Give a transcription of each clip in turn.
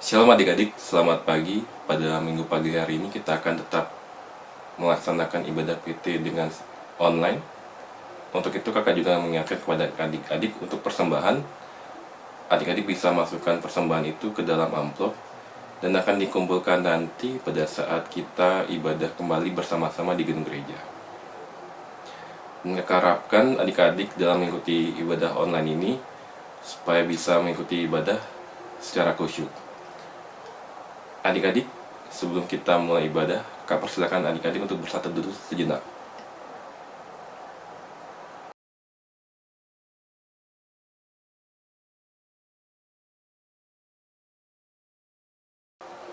Shalom adik-adik, selamat pagi. Pada minggu pagi hari ini kita akan tetap melaksanakan ibadah PT dengan online. Untuk itu kakak juga mengingatkan kepada adik-adik untuk persembahan. Adik-adik bisa masukkan persembahan itu ke dalam amplop dan akan dikumpulkan nanti pada saat kita ibadah kembali bersama-sama di gedung gereja. Kakak harapkan adik-adik dalam mengikuti ibadah online ini supaya bisa mengikuti ibadah secara khusyuk. Adik-adik, sebelum kita mulai ibadah, Kak persilakan adik-adik untuk bersatu dulu sejenak.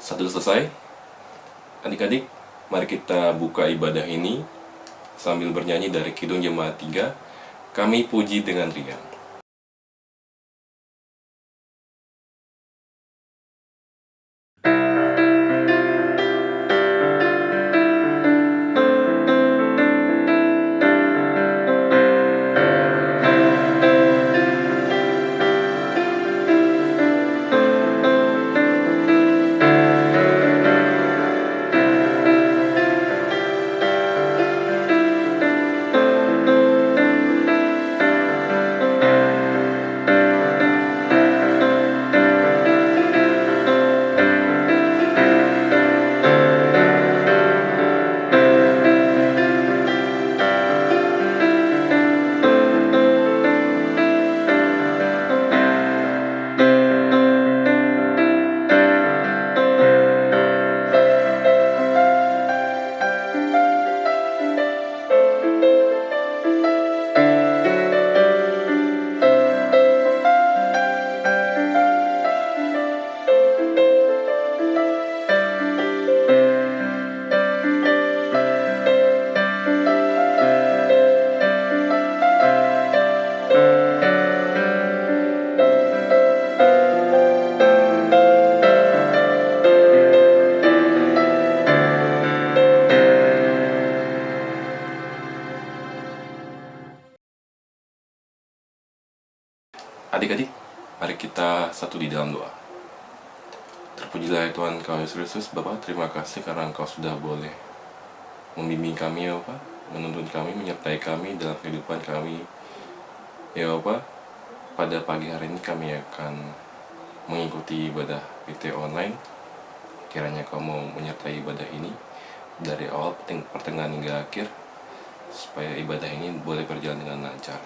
Satu selesai, adik-adik, mari kita buka ibadah ini sambil bernyanyi dari Kidung Jemaat 3, Kami Puji dengan Riang. Adik-adik, mari kita satu di dalam doa. Terpujilah ya Tuhan Kau Yesus Kristus. Bapak, terima kasih karena Engkau sudah boleh membimbing kami ya Bapak, menuntun kami, menyertai kami dalam kehidupan kami ya Bapak. Pada pagi hari ini kami akan mengikuti ibadah PT online. Kiranya Kau mau menyertai ibadah ini dari awal pertengahan hingga akhir, supaya ibadah ini boleh berjalan dengan lancar.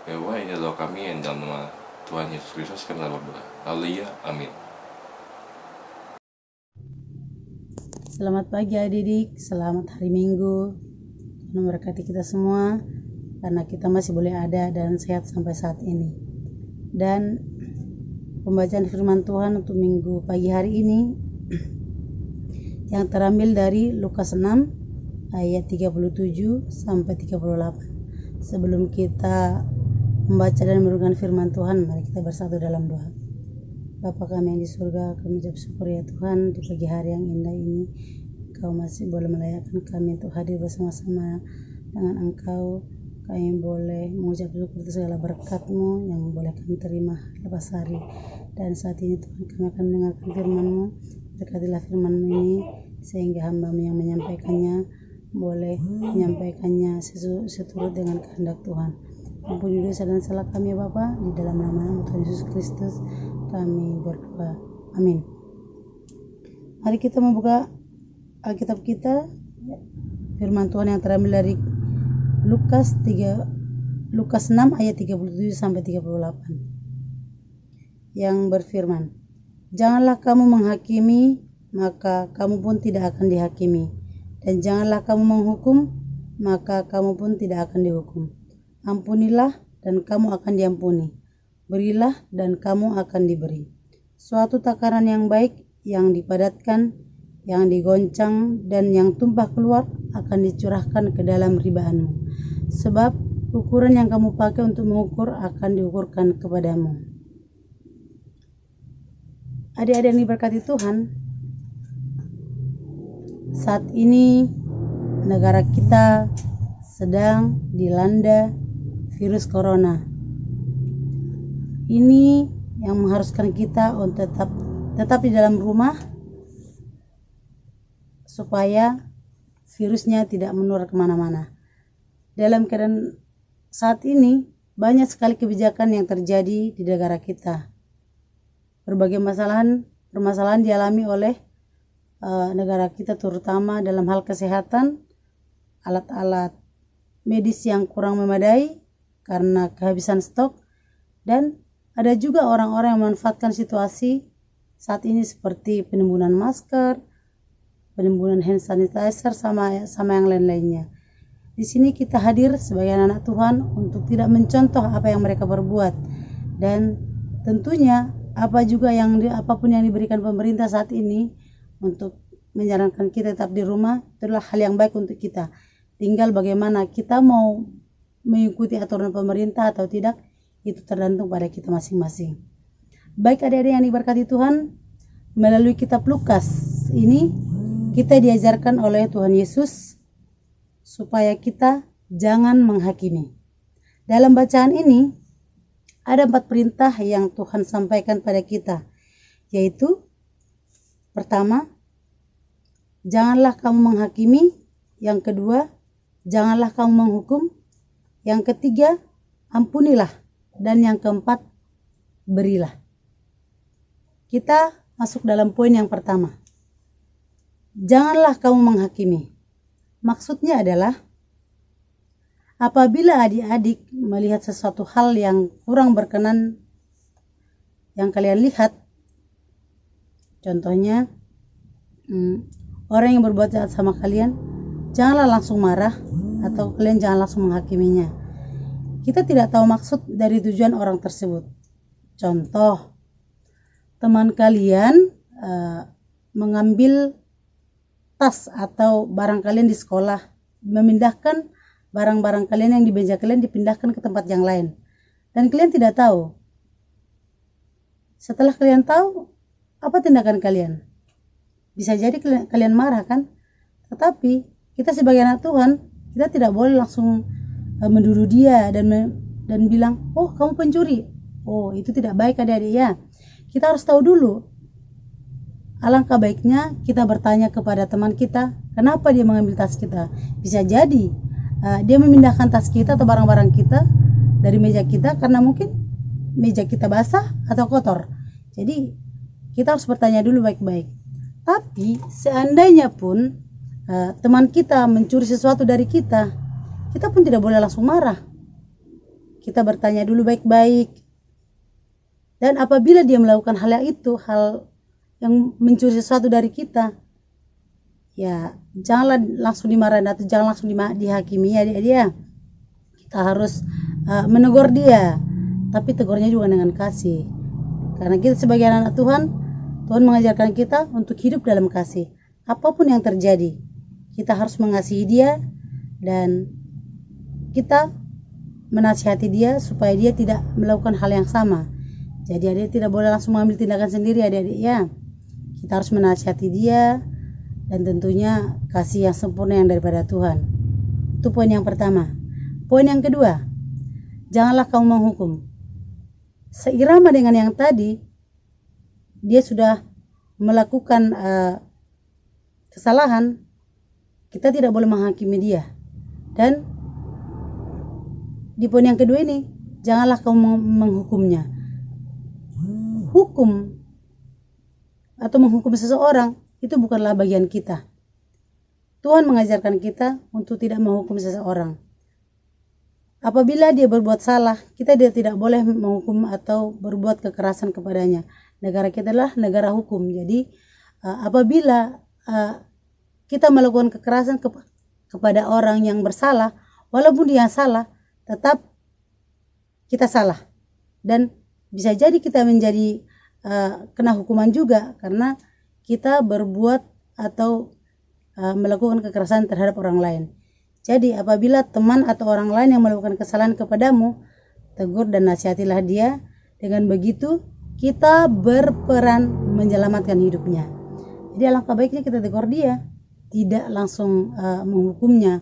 Ya Allah, ini doa kami yang dalam nama Tuhan Yesus Kristus kami berdoa. Haleluya, amin. Selamat pagi adik-adik, selamat hari Minggu. Tuhan memberkati kita semua karena kita masih boleh ada dan sehat sampai saat ini. Dan pembacaan firman Tuhan untuk minggu pagi hari ini yang terambil dari Lukas 6 ayat 37 sampai 38. Sebelum kita membaca dan merenungkan firman Tuhan, mari kita bersatu dalam doa. Bapa kami yang di surga, kami ucap syukur ya Tuhan di pagi hari yang indah ini. Kau masih boleh melayakkan kami untuk hadir bersama-sama dengan Engkau. Kami boleh mengucap syukur atas segala berkat-Mu yang boleh kami terima lepas hari. Dan saat ini Tuhan, kami akan mendengarkan firman-Mu. Berkatilah firman-Mu ini sehingga hamba-Mu yang menyampaikannya boleh menyampaikannya seturut dengan kehendak Tuhan. Ampuni dosa dan salah kami ya Bapa, di dalam nama Tuhan Yesus Kristus kami berdoa. Amin. Mari kita membuka Alkitab kita, firman Tuhan yang terambil dari Lukas 6 ayat 37 sampai 38. Yang berfirman, janganlah kamu menghakimi, maka kamu pun tidak akan dihakimi. Dan janganlah kamu menghukum, maka kamu pun tidak akan dihukum. Ampunilah dan kamu akan diampuni. Berilah dan kamu akan diberi. Suatu takaran yang baik, yang dipadatkan, yang digoncang, dan yang tumpah keluar akan dicurahkan ke dalam ribaanmu. Sebab ukuran yang kamu pakai untuk mengukur akan diukurkan kepadamu. Adik-adik yang diberkati Tuhan, saat ini negara kita sedang dilanda virus corona. Ini yang mengharuskan kita untuk tetap di dalam rumah supaya virusnya tidak menular kemana-mana. Dalam keadaan saat ini banyak sekali kebijakan yang terjadi di negara kita. Berbagai permasalahan dialami oleh negara kita, terutama dalam hal kesehatan, alat-alat medis yang kurang memadai karena kehabisan stok, dan ada juga orang-orang yang memanfaatkan situasi saat ini seperti penimbunan masker, penimbunan hand sanitizer, sama yang lain-lainnya. Di sini kita hadir sebagai anak Tuhan untuk tidak mencontoh apa yang mereka berbuat, dan tentunya apapun yang diberikan pemerintah saat ini untuk menyarankan kita tetap di rumah, itu adalah hal yang baik untuk kita. Tinggal bagaimana kita mau mengikuti aturan pemerintah atau tidak, itu tergantung pada kita masing-masing. Baik adik-adik yang diberkati Tuhan, melalui kitab Lukas ini kita diajarkan oleh Tuhan Yesus supaya kita jangan menghakimi. Dalam bacaan ini ada 4 perintah yang Tuhan sampaikan pada kita, yaitu pertama, janganlah kamu menghakimi. Yang kedua, janganlah kamu menghukum. Yang ketiga, ampunilah. Dan yang keempat, berilah. Kita masuk dalam poin yang pertama. Janganlah kamu menghakimi. Maksudnya adalah apabila adik-adik melihat sesuatu hal yang kurang berkenan yang kalian lihat, contohnya orang yang berbuat jahat sama kalian, janganlah langsung marah atau kalian jangan langsung menghakiminya. Kita tidak tahu maksud dari tujuan orang tersebut. Contoh, teman kalian mengambil tas atau barang kalian di sekolah, memindahkan barang-barang kalian yang di meja kalian, dipindahkan ke tempat yang lain, dan kalian tidak tahu. Setelah kalian tahu, apa tindakan kalian? Bisa jadi kalian marah kan? Tetapi kita sebagai anak Tuhan, kita tidak boleh langsung menuduh dia dan bilang, oh kamu pencuri. Oh, itu tidak baik adik-adik ya. Kita harus tahu dulu. Alangkah baiknya kita bertanya kepada teman kita, kenapa dia mengambil tas kita. Bisa jadi dia memindahkan tas kita atau barang-barang kita dari meja kita karena mungkin meja kita basah atau kotor. Jadi kita harus bertanya dulu baik-baik. Tapi seandainya pun teman kita mencuri sesuatu dari kita, kita pun tidak boleh langsung marah. Kita bertanya dulu baik-baik. Dan apabila dia melakukan hal yang mencuri sesuatu dari kita, ya janganlah langsung dimarahin atau jangan langsung dihakimi ya dia. Kita harus menegur dia, tapi tegurnya juga dengan kasih. Karena kita sebagai anak Tuhan, Tuhan mengajarkan kita untuk hidup dalam kasih. Apapun yang terjadi, kita harus mengasihi dia dan kita menasihati dia supaya dia tidak melakukan hal yang sama. Jadi adik tidak boleh langsung mengambil tindakan sendiri adik-adik ya. Kita harus menasihati dia dan tentunya kasih yang sempurna yang daripada Tuhan. Itu poin yang pertama. Poin yang kedua, janganlah kamu menghukum. Seirama dengan yang tadi, dia sudah melakukan kesalahan, kita tidak boleh menghakimi dia. Dan di poin yang kedua ini, janganlah kamu menghukumnya. Hukum atau menghukum seseorang itu bukanlah bagian kita. Tuhan mengajarkan kita untuk tidak menghukum seseorang. Apabila dia berbuat salah, kita tidak boleh menghukum atau berbuat kekerasan kepadanya. Negara kita adalah negara hukum. Jadi apabila kita melakukan kekerasan kepada orang yang bersalah, walaupun dia salah, tetap kita salah. Dan bisa jadi kita menjadi kena hukuman juga karena kita berbuat atau melakukan kekerasan terhadap orang lain. Jadi apabila teman atau orang lain yang melakukan kesalahan kepadamu, tegur dan nasihatilah dia. Dengan begitu kita berperan menyelamatkan hidupnya. Jadi alangkah baiknya kita tegur dia, tidak langsung menghukumnya.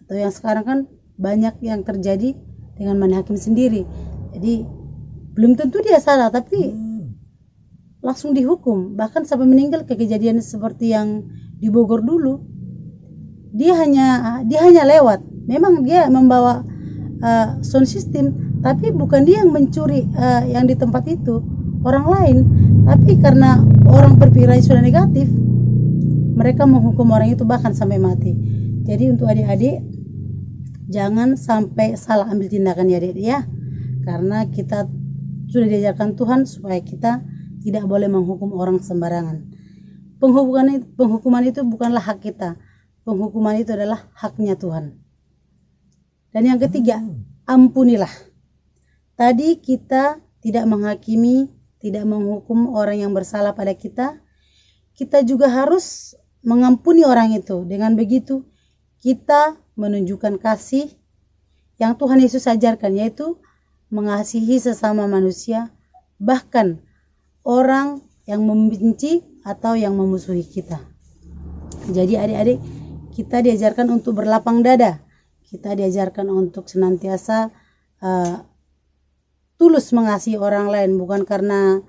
Atau yang sekarang kan banyak yang terjadi dengan main hakim sendiri. Jadi belum tentu dia salah, tapi langsung dihukum, bahkan sampai meninggal. Ke kejadian seperti yang di Bogor dulu, dia hanya lewat. Memang dia membawa sound system, tapi bukan dia yang mencuri yang di tempat itu, orang lain. Tapi karena orang berpikiran sudah negatif, mereka menghukum orang itu bahkan sampai mati. Jadi untuk adik-adik, jangan sampai salah ambil tindakan ya adik ya, karena kita sudah diajarkan Tuhan supaya kita tidak boleh menghukum orang sembarangan. Penghukuman itu bukanlah hak kita. Penghukuman itu adalah haknya Tuhan. Dan yang ketiga, ampunilah. Tadi kita tidak menghakimi, tidak menghukum orang yang bersalah pada kita. Kita juga harus mengampuni orang itu. Dengan begitu, kita menunjukkan kasih yang Tuhan Yesus ajarkan, yaitu mengasihi sesama manusia, bahkan orang yang membenci atau yang memusuhi kita. Jadi adik-adik, kita diajarkan untuk berlapang dada. Kita diajarkan untuk senantiasa tulus mengasihi orang lain, bukan karena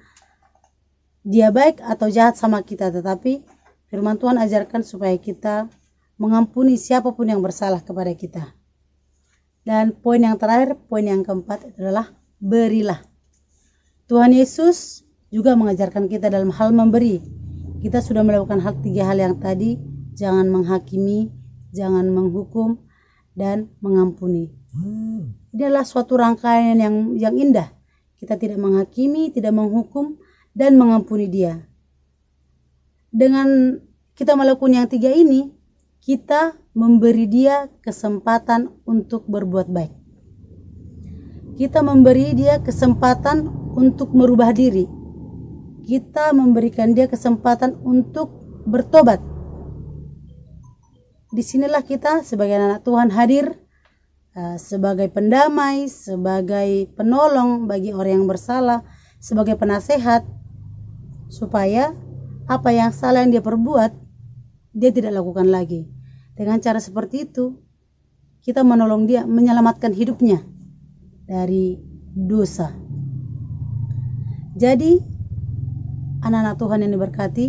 dia baik atau jahat sama kita, tetapi firman Tuhan ajarkan supaya kita mengampuni siapapun yang bersalah kepada kita. Dan poin yang terakhir, poin yang keempat adalah berilah. Tuhan Yesus juga mengajarkan kita dalam hal memberi. Kita sudah melakukan tiga hal yang tadi: jangan menghakimi, jangan menghukum, dan mengampuni. Ini adalah suatu rangkaian yang indah. Kita tidak menghakimi, tidak menghukum, dan mengampuni dia. Dengan kita melakukan yang tiga ini, kita memberi dia kesempatan untuk berbuat baik. Kita memberi dia kesempatan untuk merubah diri. Kita memberikan dia kesempatan untuk bertobat. Disinilah kita sebagai anak Tuhan hadir sebagai pendamai, sebagai penolong bagi orang yang bersalah, sebagai penasehat, supaya apa yang salah yang dia perbuat, dia tidak lakukan lagi. Dengan cara seperti itu, kita menolong dia, menyelamatkan hidupnya dari dosa. Jadi, anak-anak Tuhan yang diberkati,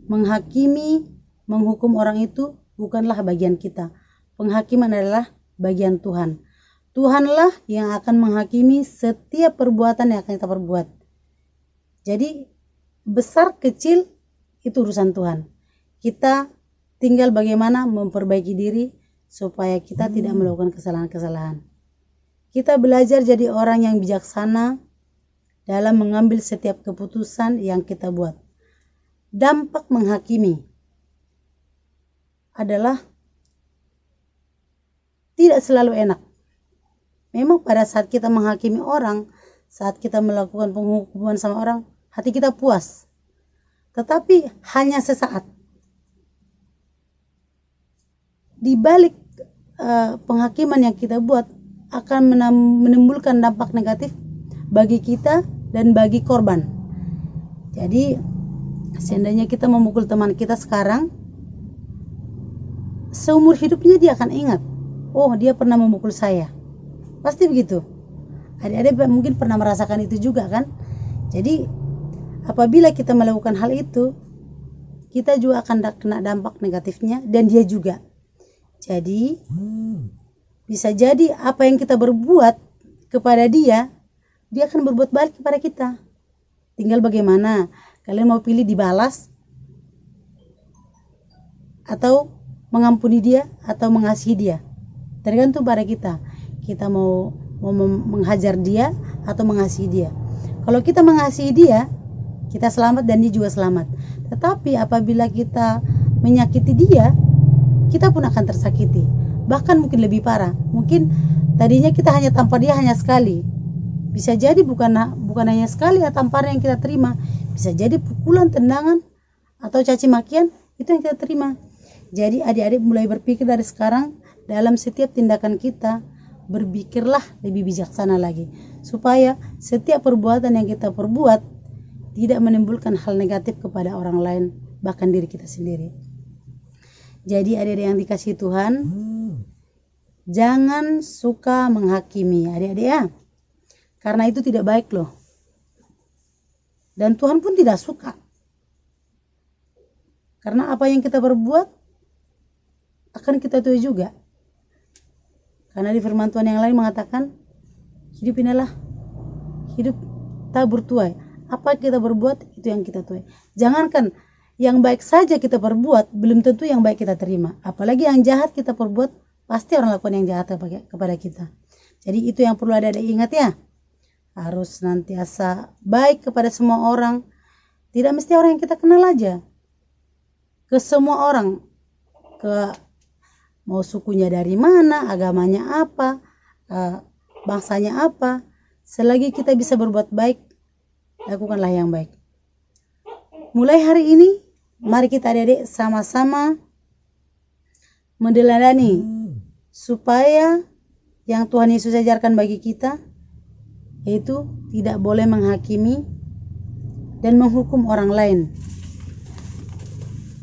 menghakimi, menghukum orang itu bukanlah bagian kita. Penghakiman adalah bagian Tuhan. Tuhanlah yang akan menghakimi setiap perbuatan yang akan kita perbuat. Jadi, besar kecil itu urusan Tuhan. Kita tinggal bagaimana memperbaiki diri supaya kita tidak melakukan kesalahan-kesalahan. Kita belajar jadi orang yang bijaksana dalam mengambil setiap keputusan yang kita buat. Dampak menghakimi adalah tidak selalu enak. Memang pada saat kita menghakimi orang, saat kita melakukan penghukuman sama orang, hati kita puas. Tetapi hanya sesaat. Di balik penghakiman yang kita buat akan menimbulkan dampak negatif bagi kita dan bagi korban. Jadi seandainya kita memukul teman kita sekarang, seumur hidupnya dia akan ingat, oh dia pernah memukul saya. Pasti begitu. Adik-adik mungkin pernah merasakan itu juga kan. Jadi apabila kita melakukan hal itu, kita juga akan kena dampak negatifnya, dan dia juga. Jadi bisa jadi apa yang kita berbuat kepada dia, dia akan berbuat balik kepada kita. Tinggal bagaimana kalian mau pilih, dibalas atau mengampuni dia atau mengasihi dia. Tergantung pada kita. Kita mau menghajar dia atau mengasihi dia. Kalau kita mengasihi dia, kita selamat dan dia juga selamat. Tetapi apabila kita menyakiti dia, kita pun akan tersakiti. Bahkan mungkin lebih parah. Mungkin tadinya kita hanya tampar dia hanya sekali. Bisa jadi bukan hanya sekali ya tamparan yang kita terima. Bisa jadi pukulan, tendangan, atau caci makian, itu yang kita terima. Jadi adik-adik mulai berpikir dari sekarang, dalam setiap tindakan kita, berpikirlah lebih bijaksana lagi. Supaya setiap perbuatan yang kita perbuat tidak menimbulkan hal negatif kepada orang lain, bahkan diri kita sendiri. Jadi adik-adik yang dikasihi Tuhan, jangan suka menghakimi adik-adik ya. Karena itu tidak baik loh. Dan Tuhan pun tidak suka. Karena apa yang kita berbuat akan kita tuai juga. Karena di firman Tuhan yang lain mengatakan, hidup inilah hidup tabur tuai. Apa kita berbuat itu yang kita tuai. Jangankan yang baik saja kita perbuat, belum tentu yang baik kita terima. Apalagi yang jahat kita perbuat, pasti orang lakukan yang jahat kepada kita. Jadi itu yang perlu ada ingat ya. Harus senantiasa baik kepada semua orang. Tidak mesti orang yang kita kenal aja. Ke semua orang. Ke mau sukunya dari mana, agamanya apa, bangsanya apa. Selagi kita bisa berbuat baik, lakukanlah yang baik. Mulai hari ini, mari kita adik-adik sama-sama meneladani supaya yang Tuhan Yesus ajarkan bagi kita, yaitu tidak boleh menghakimi dan menghukum orang lain.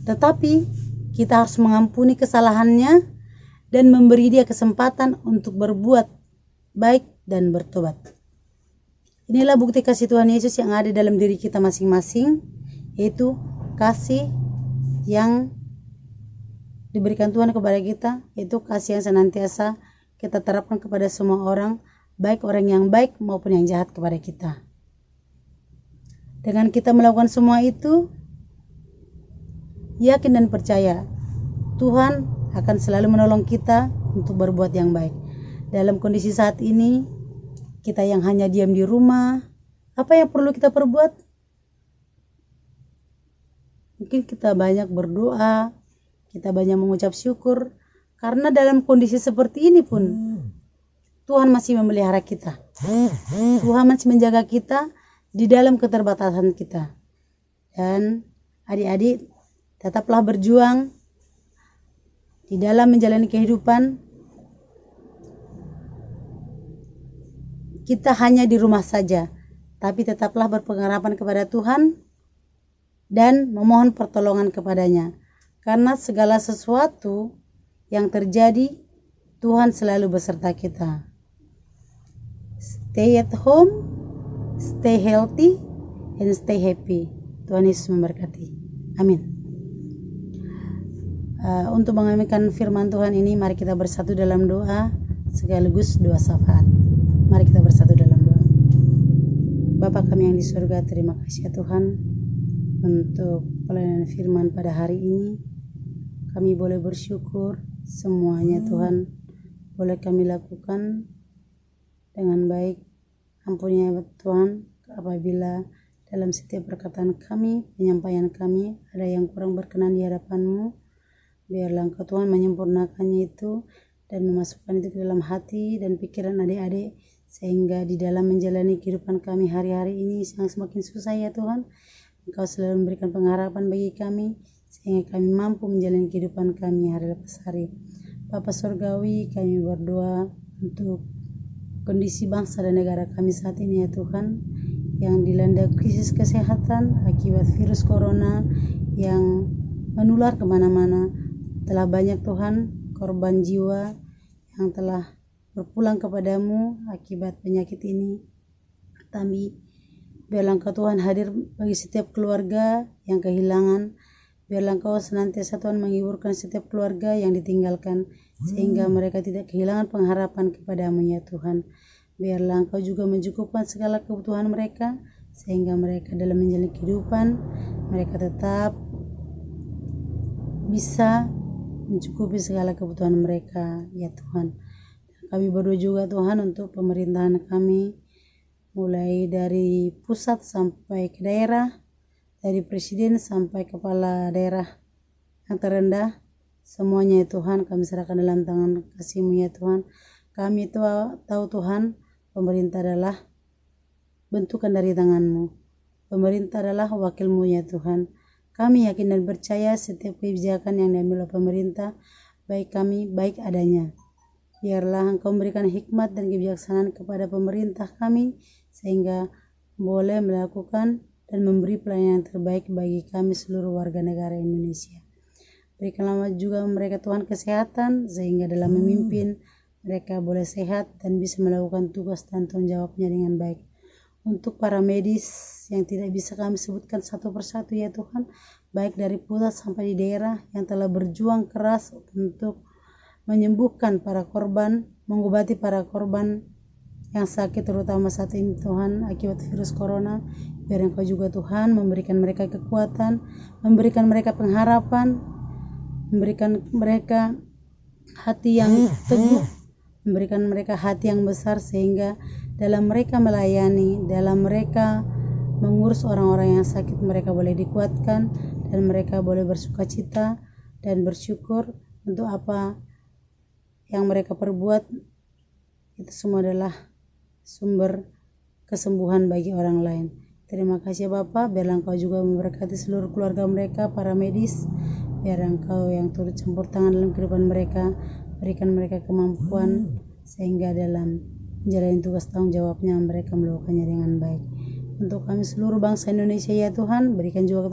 Tetapi kita harus mengampuni kesalahannya dan memberi dia kesempatan untuk berbuat baik dan bertobat. Inilah bukti kasih Tuhan Yesus yang ada dalam diri kita masing-masing, yaitu kasih yang diberikan Tuhan kepada kita, yaitu kasih yang senantiasa kita terapkan kepada semua orang, baik orang yang baik maupun yang jahat kepada kita. Dengan kita melakukan semua itu, yakin dan percaya Tuhan akan selalu menolong kita untuk berbuat yang baik. Dalam kondisi saat ini, kita yang hanya diam di rumah, apa yang perlu kita perbuat? Mungkin kita banyak berdoa, kita banyak mengucap syukur, karena dalam kondisi seperti ini pun Tuhan masih memelihara kita. Tuhan masih menjaga kita di dalam keterbatasan kita. Dan adik-adik, tetaplah berjuang di dalam menjalani kehidupan. Kita hanya di rumah saja, tapi tetaplah berpengharapan kepada Tuhan dan memohon pertolongan kepadanya. Karena segala sesuatu yang terjadi, Tuhan selalu beserta kita. Stay at home, stay healthy, and stay happy. Tuhan Yesus memberkati. Amin. Untuk mengaminkan firman Tuhan ini, mari kita bersatu dalam doa sekaligus doa syafaat. Mari kita bersatu dalam doa. Bapa kami yang di surga, terima kasih ya Tuhan untuk pelayanan firman pada hari ini. Kami boleh bersyukur semuanya Tuhan boleh kami lakukan dengan baik. Ampuni ya Tuhan apabila dalam setiap perkataan kami, penyampaian kami ada yang kurang berkenan di hadapan-Mu. Biarlah Engkau Tuhan menyempurnakannya itu dan memasukkan itu ke dalam hati dan pikiran adik-adik, sehingga di dalam menjalani kehidupan kami hari-hari ini yang semakin susah ya Tuhan, Engkau selalu memberikan pengharapan bagi kami, sehingga kami mampu menjalani kehidupan kami hari lepas hari. Bapa Surgawi, kami berdoa untuk kondisi bangsa dan negara kami saat ini ya Tuhan, yang dilanda krisis kesehatan akibat virus corona yang menular kemana-mana. Telah banyak Tuhan korban jiwa yang telah berpulang kepadamu akibat penyakit ini. Kami biarlah Engkau Tuhan hadir bagi setiap keluarga yang kehilangan. Biarlah Engkau senantiasa Tuhan menghiburkan setiap keluarga yang ditinggalkan, sehingga mereka tidak kehilangan pengharapan kepadamu ya Tuhan. Biarlah Engkau juga mencukupkan segala kebutuhan mereka, sehingga mereka dalam menjalani kehidupan mereka tetap bisa mencukupi segala kebutuhan mereka ya Tuhan. Kami berdoa juga Tuhan untuk pemerintahan kami, mulai dari pusat sampai ke daerah, dari presiden sampai kepala daerah yang terendah, semuanya ya Tuhan kami serahkan dalam tangan kasih-Mu ya Tuhan. Kami tahu Tuhan, pemerintah adalah bentukan dari tangan-Mu. Pemerintah adalah wakil-Mu ya Tuhan. Kami yakin dan percaya setiap kebijakan yang diambil oleh pemerintah, baik kami, baik adanya. Biarlah Engkau memberikan hikmat dan kebijaksanaan kepada pemerintah kami, sehingga boleh melakukan dan memberi pelayanan terbaik bagi kami seluruh warga negara Indonesia. Berikanlah juga mereka Tuhan kesehatan, sehingga dalam memimpin mereka boleh sehat dan bisa melakukan tugas dan tanggung jawabnya dengan baik. Untuk para medis yang tidak bisa kami sebutkan satu persatu ya Tuhan, baik dari pusat sampai di daerah yang telah berjuang keras untuk menyembuhkan para korban, mengobati para korban yang sakit terutama saat ini Tuhan akibat virus corona. Biar Engkau juga Tuhan memberikan mereka kekuatan, memberikan mereka pengharapan, memberikan mereka hati yang teguh, memberikan mereka hati yang besar sehingga dalam mereka melayani, dalam mereka mengurus orang-orang yang sakit, mereka boleh dikuatkan dan mereka boleh bersukacita dan bersyukur untuk apa yang mereka perbuat. Itu semua adalah sumber kesembuhan bagi orang lain. Terima kasih Bapak, biarlah Engkau juga memberkati seluruh keluarga mereka, para medis, biar Engkau yang turut campur tangan dalam kehidupan mereka, berikan mereka kemampuan sehingga dalam menjalani tugas tanggung jawabnya mereka melakukannya dengan baik. Untuk kami seluruh bangsa Indonesia ya Tuhan, berikan juga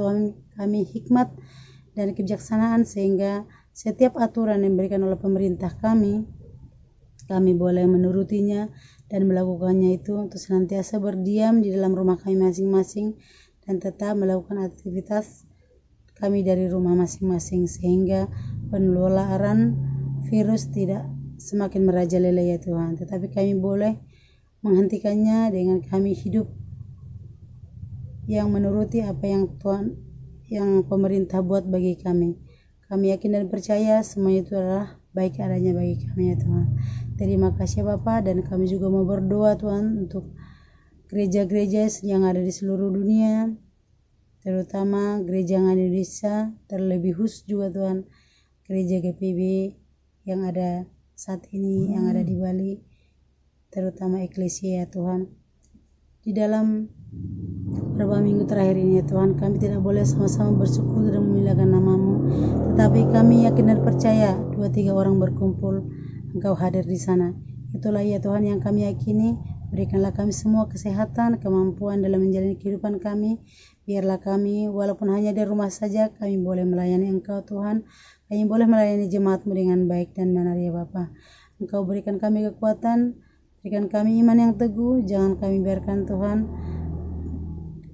kami hikmat dan kebijaksanaan sehingga setiap aturan yang diberikan oleh pemerintah kami boleh menurutinya dan melakukannya itu untuk senantiasa berdiam di dalam rumah kami masing-masing dan tetap melakukan aktivitas kami dari rumah masing-masing sehingga penularan virus tidak semakin merajalela ya Tuhan, tetapi kami boleh menghentikannya dengan kami hidup yang menuruti apa yang Tuhan, yang pemerintah buat bagi kami. Kami yakin dan percaya semua itu adalah baik adanya bagi kami ya Tuhan. Terima kasih Bapak, dan kami juga mau berdoa Tuhan untuk gereja-gereja yang ada di seluruh dunia, terutama gereja yang ada di Indonesia, terlebih khusus juga Tuhan gereja GPB yang ada saat ini, yang ada di Bali, terutama eklesia ya Tuhan. Di dalam beberapa minggu terakhir ini ya Tuhan, kami tidak boleh sama-sama bersyukur dan memuliakan nama-Mu, tetapi kami yakin dan percaya 2-3 orang berkumpul, Engkau hadir di sana. Itulah ya Tuhan yang kami yakini. Berikanlah kami semua kesehatan, kemampuan dalam menjalani kehidupan kami. Biarlah kami walaupun hanya di rumah saja, kami boleh melayani Engkau Tuhan. Kami boleh melayani jemaat-Mu dengan baik dan benar ya Bapa. Engkau berikan kami kekuatan, berikan kami iman yang teguh. Jangan kami biarkan Tuhan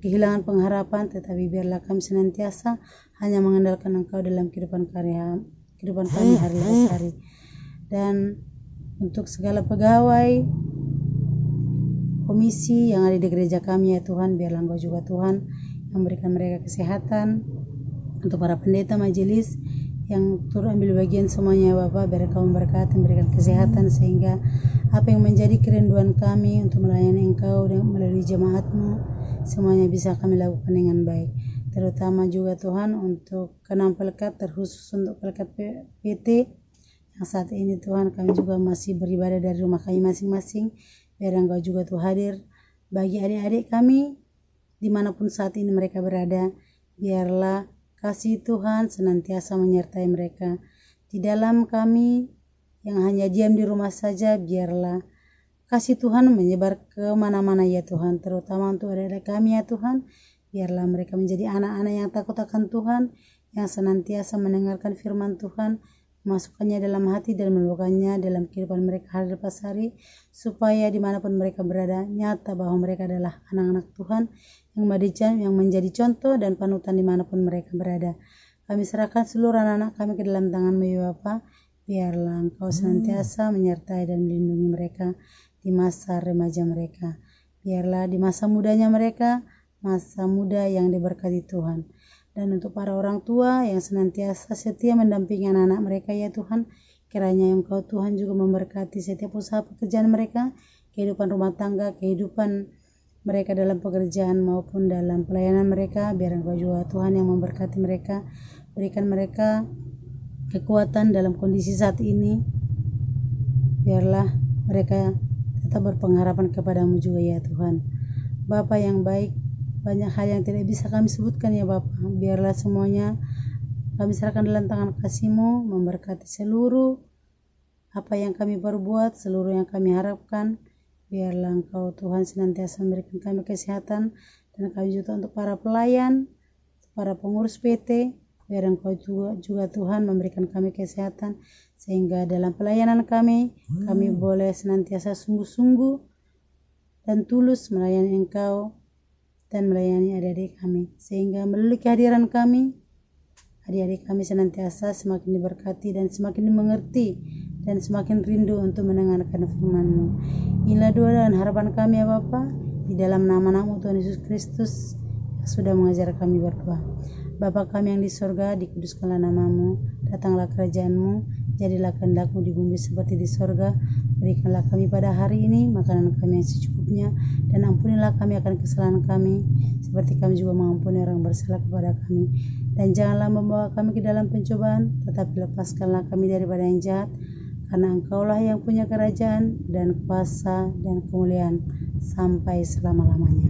kehilangan pengharapan, tetapi biarlah kami senantiasa hanya mengandalkan Engkau dalam kehidupan kami hari lepas hari. Dan untuk segala pegawai komisi yang ada di gereja kami ya Tuhan, biarlah Engkau juga Tuhan yang memberikan mereka kesehatan. Untuk para pendeta majelis yang turut ambil bagian semuanya Bapak, biar Engkau memberkati, memberikan kesehatan sehingga apa yang menjadi kerinduan kami untuk melayani Engkau melalui jemaat-Mu semuanya bisa kami lakukan dengan baik. Terutama juga Tuhan untuk ke-6 pelekat, terkhusus untuk pelekat PT yang saat ini Tuhan kami juga masih beribadah dari rumah kami masing-masing. Biar Engkau juga Tuhan hadir bagi adik-adik kami dimanapun saat ini mereka berada. Biarlah kasih Tuhan senantiasa menyertai mereka. Di dalam kami yang hanya diam di rumah saja, biarlah kasih Tuhan menyebar ke mana-mana ya Tuhan, terutama untuk adik-adik kami ya Tuhan. Biarlah mereka menjadi anak-anak yang takut akan Tuhan, yang senantiasa mendengarkan firman Tuhan, memasukkannya dalam hati dan melakukannya dalam kehidupan mereka hari lepas hari, supaya dimanapun mereka berada nyata bahwa mereka adalah anak-anak Tuhan yang menjadi contoh dan panutan dimanapun mereka berada. Kami serahkan seluruh anak-anak kami ke dalam tangan-Mu ya Bapa. Biarlah Engkau senantiasa menyertai dan melindungi mereka di masa remaja mereka. Biarlah di masa mudanya mereka, masa muda yang diberkati Tuhan. Dan untuk para orang tua yang senantiasa setia mendampingi anak-anak mereka ya Tuhan, kiranya Engkau Tuhan juga memberkati setiap usaha pekerjaan mereka, kehidupan rumah tangga, kehidupan mereka dalam pekerjaan maupun dalam pelayanan mereka. Biar Engkau juga Tuhan yang memberkati mereka, berikan mereka kekuatan dalam kondisi saat ini. Biarlah mereka tetap berpengharapan kepada-Mu juga ya Tuhan. Bapa yang baik, banyak hal yang tidak bisa kami sebutkan ya Bapa. Biarlah semuanya kami serahkan dalam tangan kasih-Mu, memberkati seluruh apa yang kami perbuat, seluruh yang kami harapkan. Biarlah Engkau Tuhan senantiasa memberikan kami kesehatan, dan kami juga untuk para pelayan, para pengurus PT, biar Engkau juga Tuhan memberikan kami kesehatan, sehingga dalam pelayanan kami boleh senantiasa sungguh-sungguh dan tulus melayani Engkau dan melayani adik-adik kami. Sehingga melalui kehadiran kami, adik-adik kami senantiasa semakin diberkati dan semakin dimengerti dan semakin rindu untuk mendengarkan firman-Mu. Inilah doa dan harapan kami ya Bapa, di dalam nama-Mu Tuhan Yesus Kristus yang sudah mengajar kami berdoa. Bapa kami yang di sorga, dikuduskanlah nama-Mu, datanglah kerajaan-Mu, jadilah kehendak-Mu di bumi seperti di sorga. Berikanlah kami pada hari ini makanan kami yang secukupnya, dan ampunilah kami akan kesalahan kami, seperti kami juga mengampuni orang bersalah kepada kami. Dan janganlah membawa kami ke dalam pencobaan, tetapi lepaskanlah kami daripada yang jahat, karena Engkaulah yang punya kerajaan dan kuasa dan kemuliaan sampai selama-lamanya.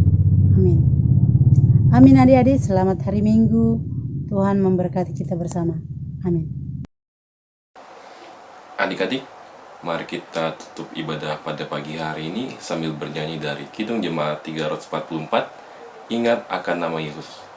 Amin. Amin adik-adik, selamat hari Minggu. Tuhan memberkati kita bersama. Amin. Adik-adik, mari kita tutup ibadah pada pagi hari ini sambil bernyanyi dari Kidung Jemaat 344, Ingat akan nama Yesus.